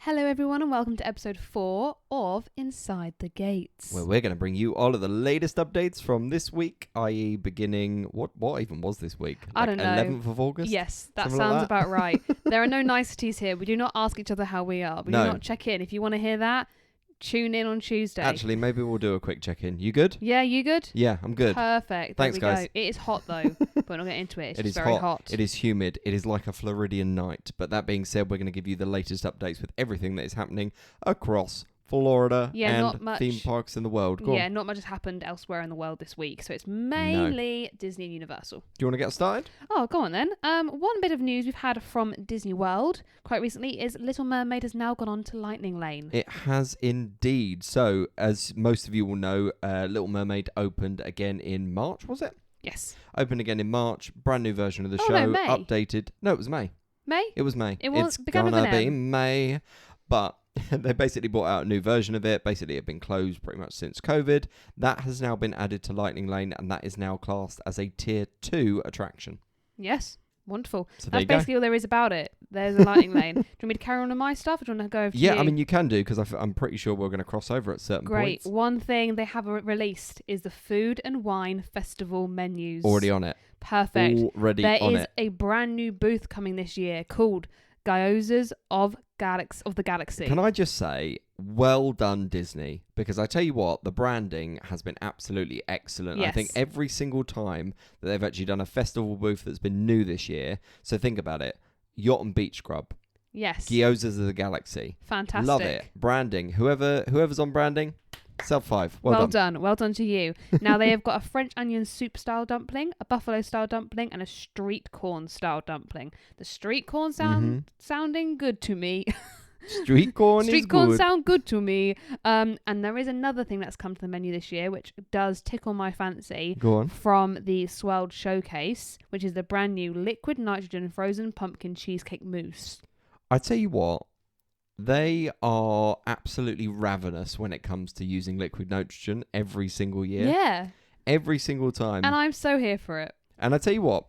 Hello everyone and welcome to episode 4 of Inside the Gates. Where we're going to bring you all of the latest updates from this week, i.e. beginning, what even was this week? I don't know. 11th of August? Yes, that Something sounds like that? about right. There are no niceties here. We do not ask each other how we are. We do No. not check in. If you want to hear that, tune in on Tuesday. Actually, maybe we'll do a quick check-in. You good? Yeah, you good? Yeah, I'm good. Perfect. Thanks, there we guys. go. It is hot though, but we're not getting into it. It's It just is very hot. It is humid. It is like a Floridian night. But that being said, we're going to give you the latest updates with everything that is happening across Florida not and much. theme parks in the world. Go Yeah, on. not much has happened elsewhere in the world this week, so it's mainly Disney and Universal. Do you want to get started? Oh, go on then. One bit of news we've had from Disney World quite recently is Little Mermaid has now gone on to Lightning Lane. It has indeed. So, as most of you will know, Little Mermaid opened again in March, was it? Yes. Opened again in March. Brand new version of the Oh, show. no, May. Updated. No, it was May. May? It was May. It was- It's began with gonna an be M. May. But they basically brought out a new version of it. Basically, it had been closed pretty much since COVID. That has now been added to Lightning Lane, and that is now classed as a Tier 2 attraction. Yes. Wonderful. So there That's you go. basically all there is about it. There's a Lightning Lane. Do you want me to carry on with my stuff or do you want to go over to Yeah, you? I mean, you can do, because I'm pretty sure we're going to cross over at certain Great. points. One thing they have released is the Food and Wine Festival menus. Already on it. Perfect. Already There on is it. a brand new booth coming this year called Gyozas of the Galaxy. Can I just say, well done, Disney, because I tell you what, the branding has been absolutely excellent. I think Yes. every single time that they've actually done a festival booth that's been new this year, so think about it, Yacht and Beach Scrub, Yes. Gyozas of the Galaxy, Fantastic. love it, branding, whoever's on branding, self 5, well done. Well done to you. Now they have got a French onion soup style dumpling, a buffalo style dumpling, and a street corn style dumpling. The street corn sounding good to me. Street corn is Street corn good. sound good to me. And there is another thing that's come to the menu this year, which does tickle my fancy. Go on. From the Swelled Showcase, which is the brand new liquid nitrogen frozen pumpkin cheesecake mousse. I tell you what, they are absolutely ravenous when it comes to using liquid nitrogen every single year. Yeah. Every single time. And I'm so here for it. And I tell you what,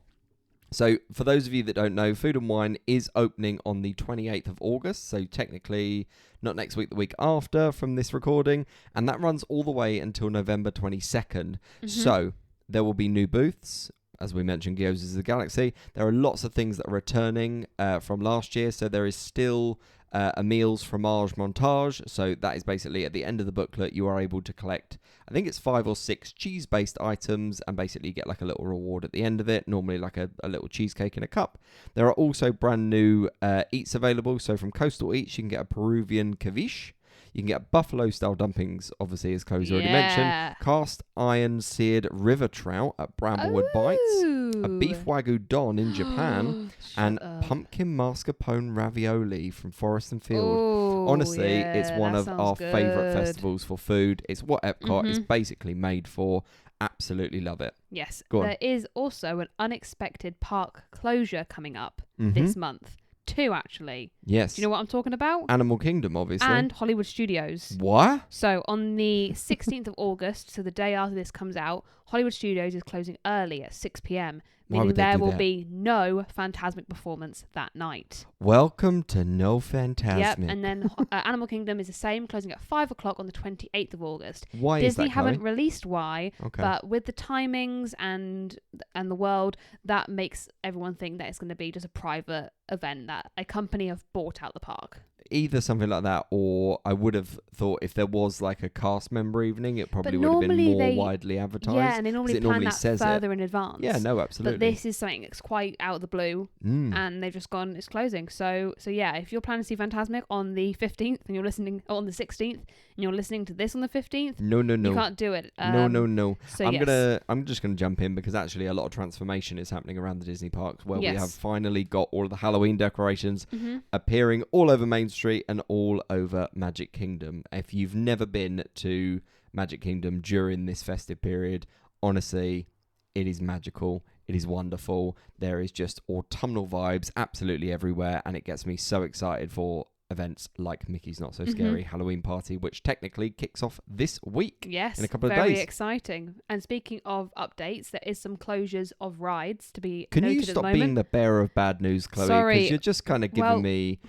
so for those of you that don't know, Food and Wine is opening on the 28th of August. So technically not next week, the week after from this recording. And that runs all the way until November 22nd. So there will be new booths. As we mentioned, Gyozas of the Galaxy. There are lots of things that are returning from last year. So there is still a meals fromage montage. So that is basically at the end of the booklet, you are able to collect, I think it's 5 or 6 cheese-based items and basically get like a little reward at the end of it. Normally like a little cheesecake in a cup. There are also brand new eats available. So from Coastal Eats, you can get a Peruvian ceviche. You can get buffalo-style dumplings, obviously, as Co's already mentioned. Cast iron seared river trout at Bramblewood Bites. A beef wagyu don in Japan. And pumpkin mascarpone ravioli from Forest and Field. Ooh, Honestly, yeah, it's one that of our sounds favourite good. festivals for food. It's what Epcot is basically made for. Absolutely love it. Yes. Go on. There is also an unexpected park closure coming up this month. 2, actually. Yes. Do you know what I'm talking about? Animal Kingdom, obviously. And Hollywood Studios. What? So on the 16th of August, so the day after this comes out, Hollywood Studios is closing early at 6 p.m, Why meaning would they there do will that? be no Phantasmic performance that night. Welcome to No Phantasmic. Yep, and then Animal Kingdom is the same, closing at 5 o'clock on the 28th of August. Why Disney is that, haven't Chloe? released why, Okay. but with the timings and the world, that makes everyone think that it's going to be just a private event that a company have bought out the park. Either something like that, or I would have thought if there was like a cast member evening, it probably would have been normally more they- widely advertised. Yeah, and they 'cause normally it plan normally that says further in advance. Yeah, no, absolutely. But this is something that's quite out of the blue, and they've just gone, it's closing. So yeah, if you're planning to see Phantasmic on the 15th and you're listening on the 16th and you're listening to this on the 15th, No. you can't do it. No. So I'm just gonna jump in because actually a lot of transformation is happening around the Disney parks where we Yes. have finally got all of the Halloween decorations appearing all over Main Street and all over Magic Kingdom. If you've never been to Magic Kingdom during this festive period, honestly, it is magical. It is wonderful. There is just autumnal vibes absolutely everywhere, and it gets me so excited for events like Mickey's Not So Scary Halloween Party, which technically kicks off this week. Yes, in a couple of very days. exciting. And speaking of updates, there is some closures of rides to be Can noted you at the stop moment. being the bearer of bad news, Chloe? Sorry. Because you're just kind of giving Well, me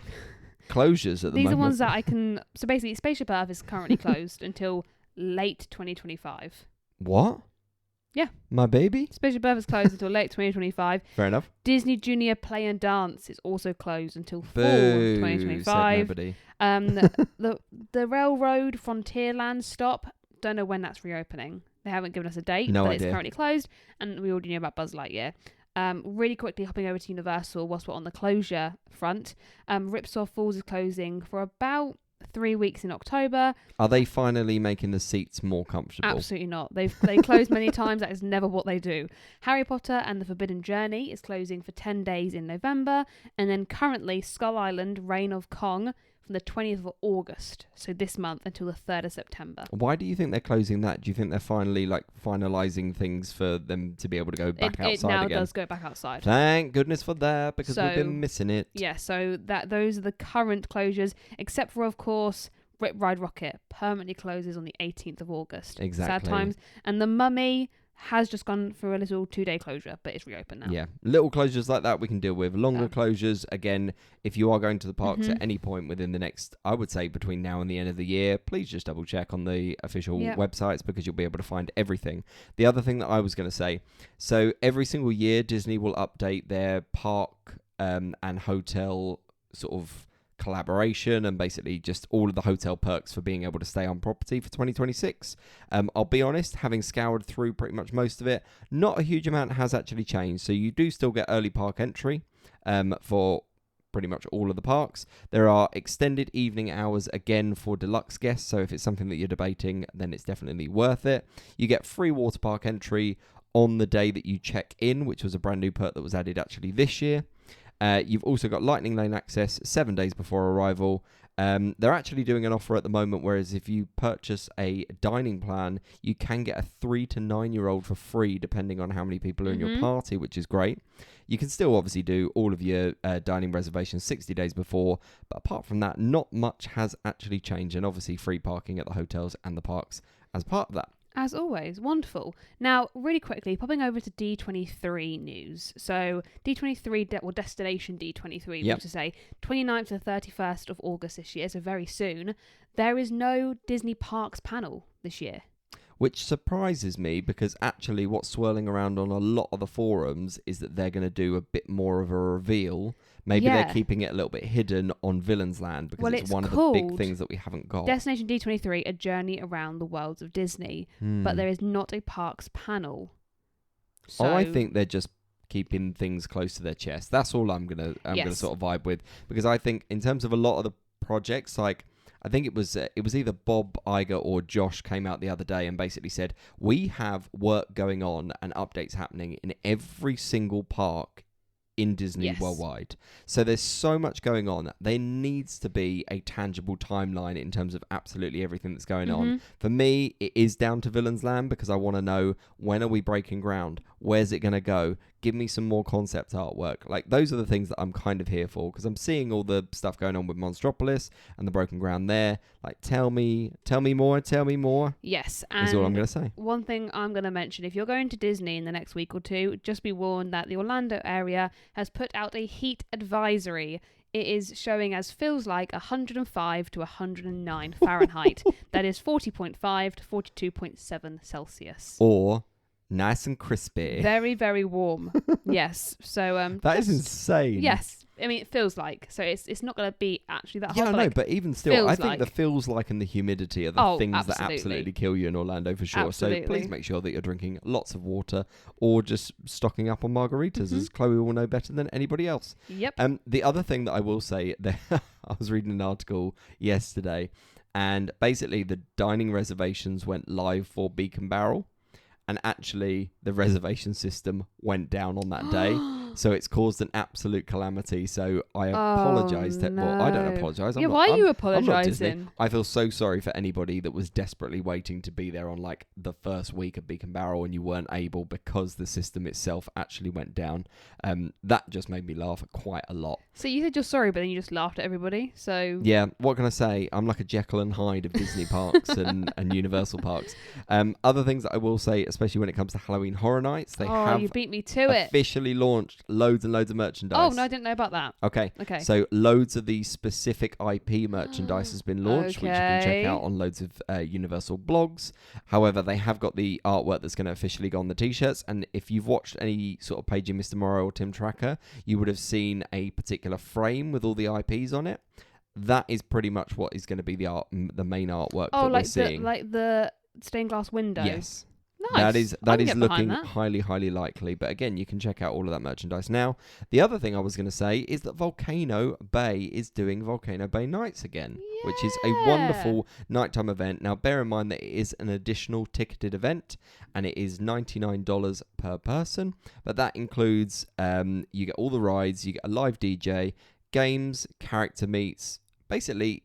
closures at the These moment. are ones that I can. So basically, Spaceship Earth is currently closed until late 2025. What? Yeah. My baby? Spaceship Earth is closed until late 2025. Fair enough. Disney Junior Play and Dance is also closed until fall Boo, 2025. said nobody. The Railroad Frontierland stop, don't know when that's reopening. They haven't given us a date, No but idea. it's currently closed, and we already know about Buzz Lightyear. Really quickly hopping over to Universal whilst we're on the closure front. Ripsaw Falls is closing for about 3 weeks in October. Are they finally making the seats more comfortable? Absolutely not. They closed many times. That is never what they do. Harry Potter and the Forbidden Journey is closing for 10 days in November. And then currently Skull Island, Reign of Kong from the 20th of August. So this month until the 3rd of September. Why do you think they're closing that? Do you think they're finally finalising things for them to be able to go back outside again? It now again? does go back outside. Thank goodness for that, because we've been missing it. Yeah, so those are the current closures, except for, of course, Ride Rocket permanently closes on the 18th of August. Exactly. Sad times. And the Mummy has just gone for a little 2-day closure, but it's reopened now. Yeah, little closures like that we can deal with. Longer closures, again, if you are going to the parks at any point within the next, I would say between now and the end of the year, please just double check on the official websites, because you'll be able to find everything. The other thing that I was going to say, so every single year Disney will update their park and hotel sort of collaboration, and basically just all of the hotel perks for being able to stay on property for 2026. I'll be honest, having scoured through pretty much most of it, not a huge amount has actually changed. So you do still get early park entry for pretty much all of the parks. There are extended evening hours again for deluxe guests, so if it's something that you're debating, then it's definitely worth it. You get free water park entry on the day that you check in, which was a brand new perk that was added actually this year. You've also got Lightning Lane access 7 days before arrival. They're actually doing an offer at the moment, whereas if you purchase a dining plan, you can get a 3 to 9 year old for free, depending on how many people are in your party, which is great. You can still obviously do all of your dining reservations 60 days before, but apart from that, not much has actually changed, and obviously free parking at the hotels and the parks as part of that. As always, wonderful. Now, really quickly, popping over to D23 news. So, D23, or Destination D23, which to say, 29th to 31st of August this year, so very soon, there is no Disney Parks panel this year. Which surprises me, because actually what's swirling around on a lot of the forums is that they're going to do a bit more of a reveal. Maybe they're keeping it a little bit hidden on Villains Land, because it's one of the big things that we haven't got. Destination D23, a journey around the worlds of Disney, but there is not a parks panel. So I think they're just keeping things close to their chest. That's all I'm gonna sort of vibe with, because I think in terms of a lot of the projects, like I think it was either Bob Iger or Josh came out the other day and basically said, we have work going on and updates happening in every single park in Disney worldwide. So there's so much going on. There needs to be a tangible timeline in terms of absolutely everything that's going on. For me, it is down to Villains Land, because I want to know, when are we breaking ground? Where's it going to go? Give me some more concept artwork. Like, those are the things that I'm kind of here for, because I'm seeing all the stuff going on with Monstropolis and the broken ground there. Like, tell me more. Yes, is all I'm going to say. One thing I'm going to mention, if you're going to Disney in the next week or two, just be warned that the Orlando area has put out a heat advisory. It is showing as feels like 105 to 109 Fahrenheit. That is 40.5 to 42.7 Celsius. Or nice and crispy. Very, very warm. Yes. So that is insane. Yes. I mean, it feels like. So it's not going to be actually that hot. Yeah, I know, but even still, I think like. the feels like and the humidity are the things that absolutely kill you in Orlando for sure. Absolutely. So please make sure that you're drinking lots of water, or just stocking up on margaritas, as Chloe will know better than anybody else. Yep. The other thing that I will say, I was reading an article yesterday, and basically the dining reservations went live for Beacon Barrel. And actually, the reservation system went down on that day. So it's caused an absolute calamity. So I apologise. No. Well, I don't apologise. Why are you apologising? I feel so sorry for anybody that was desperately waiting to be there on like the first week of Beacon Barrel and you weren't able, because the system itself actually went down. That just made me laugh quite a lot. So you said you're sorry, but then you just laughed at everybody. So yeah, what can I say? I'm like a Jekyll and Hyde of Disney parks and Universal parks. Other things that I will say, especially when it comes to Halloween Horror Nights, they have you beat me to it. Officially launched loads and loads of merchandise. Oh, no, I didn't know about that. Okay. Okay. So loads of the specific IP merchandise has been launched, which you can check out on loads of Universal blogs. However, they have got the artwork that's going to officially go on the T-shirts. And if you've watched any sort of Paging Mr. Morrow or Tim Tracker, you would have seen a particular frame with all the IPs on it. That is pretty much what is going to be the main artwork that we're seeing. Like the stained glass window. Yes. Nice. That is looking highly, highly likely. But again, you can check out all of that merchandise. Now, the other thing I was going to say is that Volcano Bay is doing Volcano Bay Nights again, which is a wonderful nighttime event. Now, bear in mind that it is an additional ticketed event, and it is $99 per person. But that includes you get all the rides, you get a live DJ, games, character meets, basically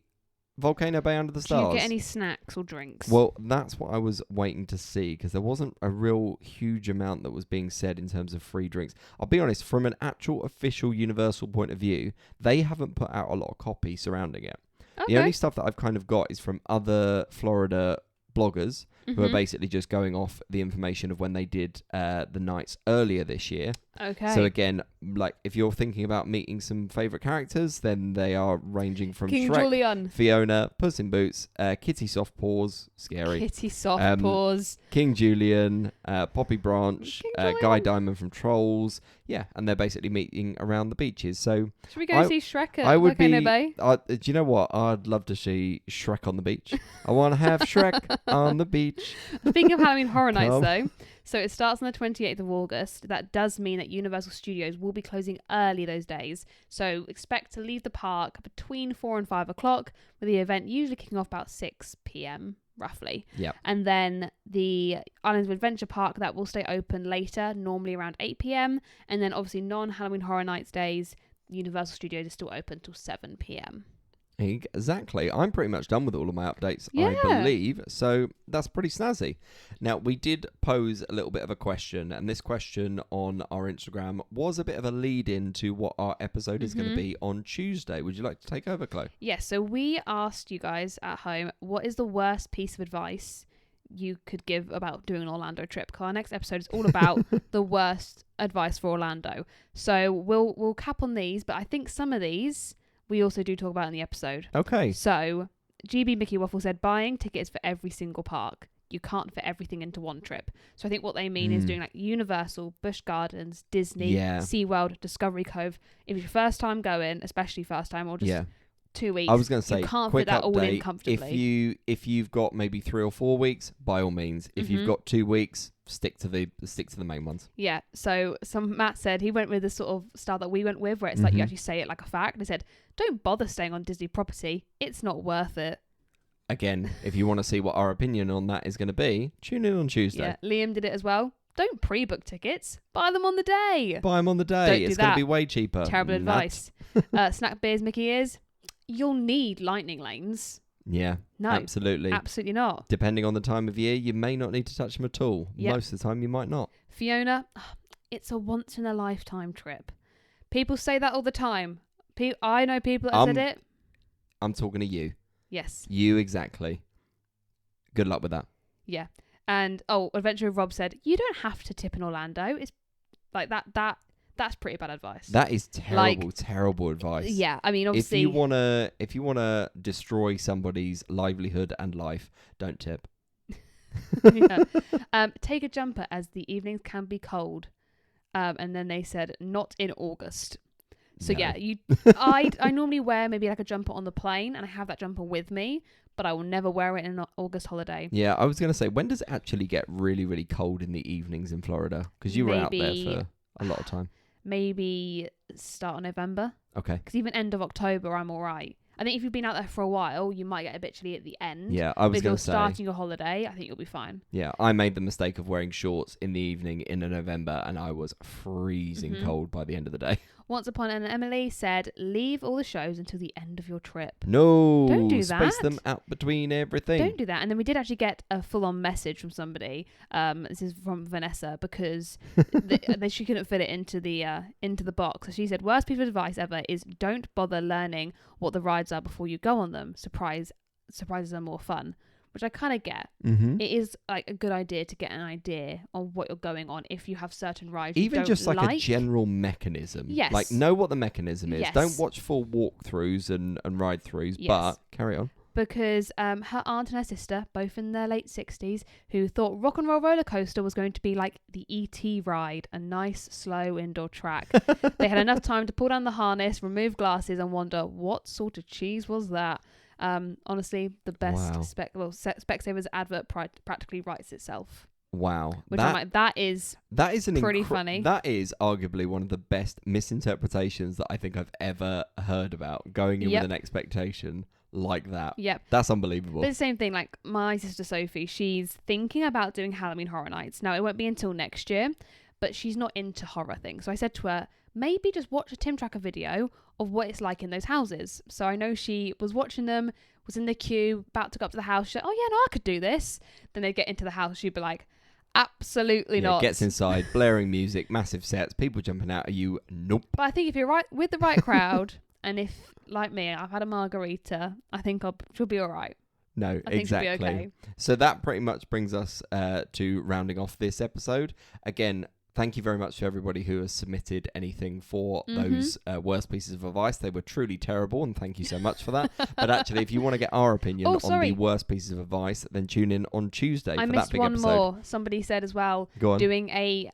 Volcano Bay under the stars. Do you get any snacks or drinks? Well, that's what I was waiting to see, because there wasn't a real huge amount that was being said in terms of free drinks. I'll be honest, from an actual official Universal point of view, they haven't put out a lot of copy surrounding it. Okay. The only stuff that I've kind of got is from other Florida bloggers who are basically just going off the information of when they did the nights earlier this year. Okay. So again, like if you're thinking about meeting some favourite characters, then they are ranging from King Shrek, Julian, Fiona, Puss in Boots, Kitty Soft Paws, scary, Kitty Soft Paws, King Julian, Poppy Branch, Guy Diamond from Trolls. Yeah, and they're basically meeting around the beaches. So should we go see Shrek at Volcano Bay? Do you know what? I'd love to see Shrek on the beach. I want to have Shrek on the beach. Speaking of Halloween Horror Nights, though, so it starts on the 28th of August. That does mean that Universal Studios will be closing early those days. So expect to leave the park between 4 and 5 o'clock, with the event usually kicking off about 6 p.m. roughly. Yeah. And then the Islands of Adventure Park, that will stay open later, normally around 8 p.m. And then obviously non-Halloween Horror Nights days, Universal Studios is still open till 7 p.m. Exactly. I'm pretty much done with all of my updates, Yeah. I believe. So that's pretty snazzy. Now, we did pose a little bit of a question, and this question on our Instagram was a bit of a lead-in to what our episode is going to be on Tuesday. Would you like to take over, Chloe? Yes, so we asked you guys at home, what is the worst piece of advice you could give about doing an Orlando trip? Because our next episode is all about the worst advice for Orlando. So we'll cap on these, but I think some of these we also do talk about in the episode. Okay. So GB Mickey Waffle said buying tickets for every single park. You can't fit everything into one trip. So I think what they mean is doing like Universal, Busch Gardens, Disney, SeaWorld, Discovery Cove. If it's your first time going, especially first time, or just 2 weeks, I was going to say, you can't quick fit that update, all in comfortably. If you've got maybe 3 or 4 weeks, by all means. If you've got 2 weeks, stick to the main ones. Yeah. So Matt said he went with the sort of style that we went with, where it's like you actually say it like a fact. He said, "Don't bother staying on Disney property. It's not worth it." Again, if you want to see what our opinion on that is going to be, tune in on Tuesday. Yeah. Liam did it as well. Don't pre-book tickets. Buy them on the day. Buy them on the day. It's going to be way cheaper. Terrible advice. Snack beers, Mickey ears. You'll need lightning lanes. Yeah, no, absolutely not. Depending on the time of year, you may not need to touch them at all. Yep. Most of the time, you might not. Fiona, it's a once in a lifetime trip. People say that all the time. I know people that said it. I'm talking to you. Yes. You exactly. Good luck with that. Yeah. And Adventure with Rob said, you don't have to tip in Orlando. It's like that's pretty bad advice. That is terrible advice. Yeah, I mean, obviously, if you wanna destroy somebody's livelihood and life, don't tip. Take a jumper as the evenings can be cold. And then they said not in August. So No. I normally wear maybe like a jumper on the plane, and I have that jumper with me, but I will never wear it in an August holiday. Yeah, I was gonna say, when does it actually get really, really cold in the evenings in Florida? Because you were out there for a lot of time. Maybe start of November. Okay. Because even end of October, I'm all right. I think if you've been out there for a while, you might get a bit chilly at the end. Yeah, I was going to say. If you're starting your holiday, I think you'll be fine. Yeah, I made the mistake of wearing shorts in the evening in November, and I was freezing cold by the end of the day. Once Upon an Emily said, leave all the shows until the end of your trip. No, don't do that. Space them out between everything. Don't do that. And then we did actually get a full-on message from somebody. This is from Vanessa, because she couldn't fit it into the box. So she said, worst piece of advice ever is don't bother learning what the rides are before you go on them. Surprises are more fun. which I kind of get. Mm-hmm. It is like a good idea to get an idea on what you're going on if you have certain rides you Even don't just like a general mechanism. Yes. Like know what the mechanism is. Yes. Don't watch full walkthroughs and ride-throughs, Yes. but carry on. Because her aunt and her sister, both in their late 60s, who thought Rock and Roll Roller Coaster was going to be like the E.T. ride, a nice, slow indoor track. They had enough time to pull down the harness, remove glasses, and wonder, what sort of cheese was that? Honestly, the best Specsavers advert practically writes itself. Wow. Which I'm like, that is pretty funny. That is arguably one of the best misinterpretations that I think I've ever heard about, going in with an expectation like that. Yep. That's unbelievable. But the same thing, like my sister Sophie, she's thinking about doing Halloween Horror Nights. Now, it won't be until next year, but she's not into horror things. So I said to her, maybe just watch a Tim Tracker video of what it's like in those houses. So I know she was watching them, was in the queue, about to go up to the house. She's like, oh yeah, no, I could do this. Then they get into the house, she'd be like, absolutely not. Gets inside, blaring music, massive sets, people jumping out at you. Nope. But I think if you're right with the right crowd, and if, like me, I've had a margarita, I think she'll be all right. No, I think exactly. she'll be okay. So that pretty much brings us to rounding off this episode. Again, thank you very much to everybody who has submitted anything for those worst pieces of advice. They were truly terrible, and thank you so much for that. But actually, if you want to get our opinion on the worst pieces of advice, then tune in on Tuesday for that big episode. I missed one more. Somebody said as well, Go on. Doing a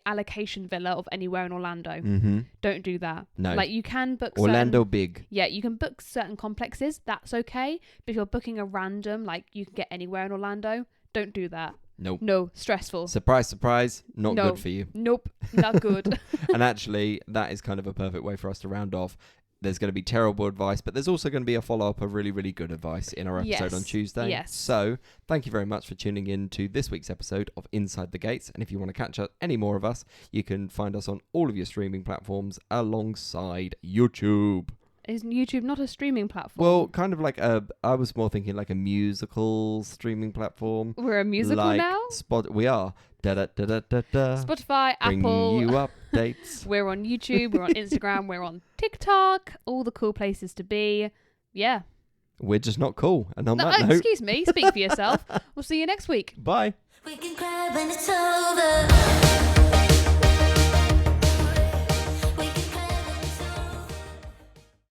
allocation villa of anywhere in Orlando. Mm-hmm. Don't do that. No. Like, you can book Orlando big. Yeah, you can book certain complexes. That's okay. But if you're booking a random, like, you can get anywhere in Orlando, don't do that. Nope. No, stressful. Surprise, surprise, not good for you. Nope, not good. And actually, that is kind of a perfect way for us to round off. There's going to be terrible advice, but there's also going to be a follow-up of really, really good advice in our episode on Tuesday. Yes. So, thank you very much for tuning in to this week's episode of Inside the Gates. And if you want to catch up any more of us, you can find us on all of your streaming platforms alongside YouTube. Is YouTube not a streaming platform? Well, kind of like I was more thinking like a musical streaming platform. We're a musical like now? We are. Spotify, Bringing Apple. you updates. We're on YouTube, we're on Instagram, we're on TikTok. All the cool places to be. Yeah. We're just not cool. And on that note... Excuse me, speak for yourself. We'll see you next week. Bye. We can cry when it's over.